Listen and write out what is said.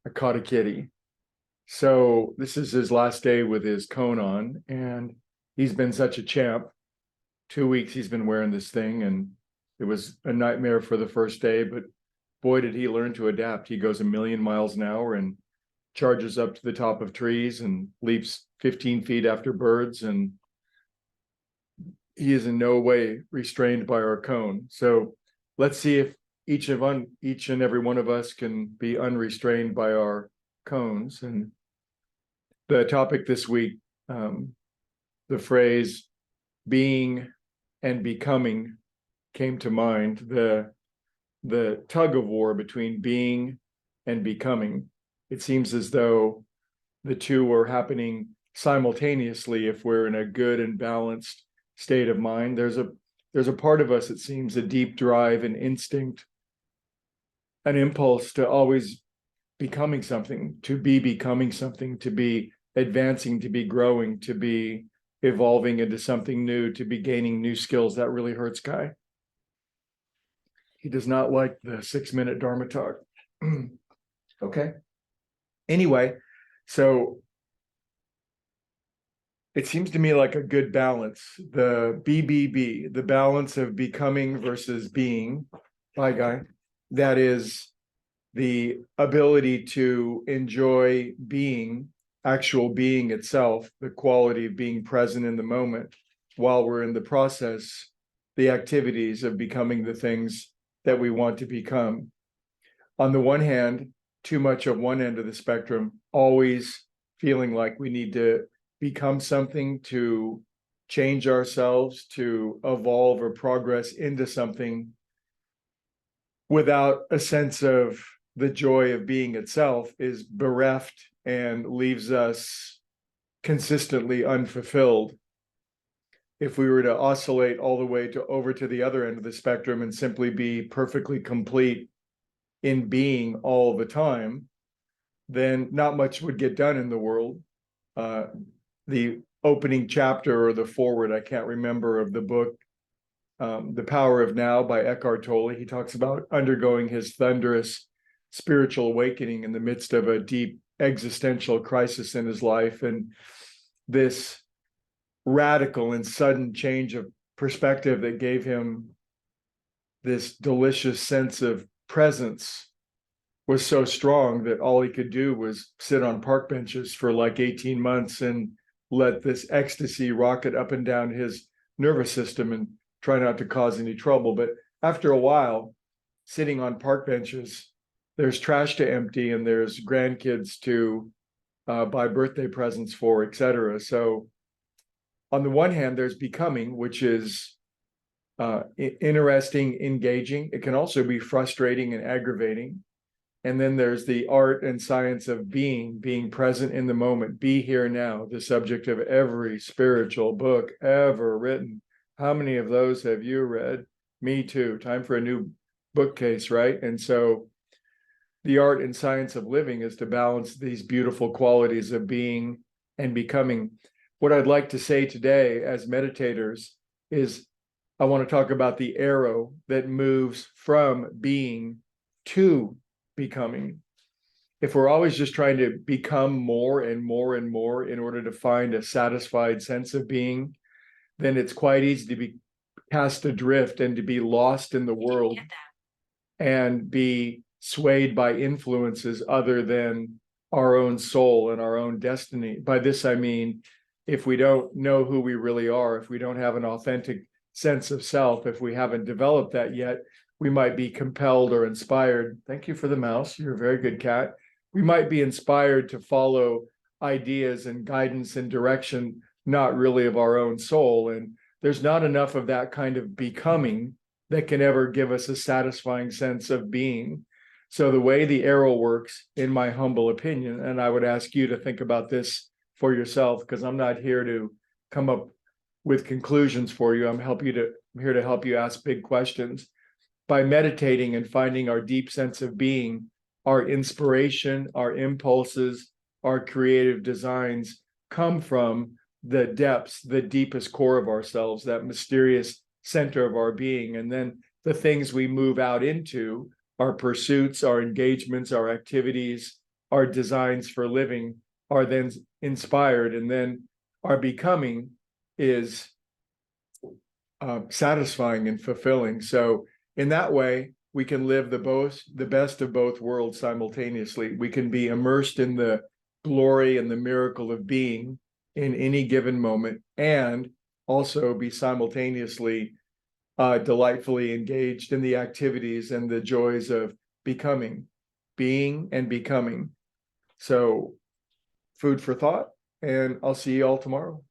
I caught a kitty. So this is his last day with his cone on, and he's been such a champ. 2 weeks he's been wearing this thing, and it was a nightmare for the first day, but boy, did he learn to adapt. He goes a million miles an hour and charges up to the top of trees and leaps 15 feet after birds, and he is in no way restrained by our cone. So let's see if each and every one of us can be unrestrained by our cones. And the topic this week, the phrase being and becoming came to mind. The tug of war between being and becoming. It seems as though the two are happening simultaneously if we're in a good and balanced state of mind. There's a part of us, it seems, a deep drive, an instinct, an impulse to always becoming something, to be becoming something, to be advancing, to be growing, to be evolving into something new, to be gaining new skills. That really hurts Guy. He does not like the 6-minute Dharma talk. Okay. Anyway, so it seems to me like a good balance. The BBB, the balance of becoming versus being. Bye, Guy. That is the ability to enjoy being, actual being itself, the quality of being present in the moment while we're in the process, the activities of becoming the things that we want to become. On the one hand, too much of one end of the spectrum, always feeling like we need to become something, to change ourselves, to evolve or progress into something without a sense of the joy of being itself, is bereft and leaves us consistently unfulfilled. If we were to oscillate all the way to over to the other end of the spectrum and simply be perfectly complete in being all the time, then not much would get done in the world. The opening chapter or the foreword, I can't remember, of the book, The Power of Now by Eckhart Tolle, he talks about undergoing his thunderous spiritual awakening in the midst of a deep existential crisis in his life. And this radical and sudden change of perspective that gave him this delicious sense of presence was so strong that all he could do was sit on park benches for like 18 months and let this ecstasy rocket up and down his nervous system and try not to cause any trouble. But after a while, sitting on park benches, there's trash to empty and there's grandkids to buy birthday presents for, etc. So on the one hand, there's becoming, which is interesting, engaging. It can also be frustrating and aggravating. And then there's the art and science of being present in the moment, be here now, the subject of every spiritual book ever written. How many of those have you read? Me too. Time for a new bookcase, right? And so the art and science of living is to balance these beautiful qualities of being and becoming. What I'd like to say today as meditators is I want to talk about the arrow that moves from being to becoming. If we're always just trying to become more and more and more in order to find a satisfied sense of being, then it's quite easy to be cast adrift and to be lost in the world and be swayed by influences other than our own soul and our own destiny. By this, I mean, if we don't know who we really are, if we don't have an authentic sense of self, if we haven't developed that yet, we might be compelled or inspired. Thank you for the mouse. You're a very good cat. We might be inspired to follow ideas and guidance and direction, not really of our own soul. And there's not enough of that kind of becoming that can ever give us a satisfying sense of being. So the way the arrow works, in my humble opinion, and I would ask you to think about this for yourself, because I'm not here to come up with conclusions for you. I'm here to help you ask big questions. By meditating and finding our deep sense of being, our inspiration, our impulses, our creative designs come from the depths, the deepest core of ourselves, that mysterious center of our being. And then the things we move out into, our pursuits, our engagements, our activities, our designs for living are then inspired, and then our becoming is satisfying and fulfilling. So in that way, we can live the best of both worlds simultaneously. We can be immersed in the glory and the miracle of being in any given moment, and also be simultaneously delightfully engaged in the activities and the joys of becoming, being and becoming. So food for thought, and I'll see you all tomorrow.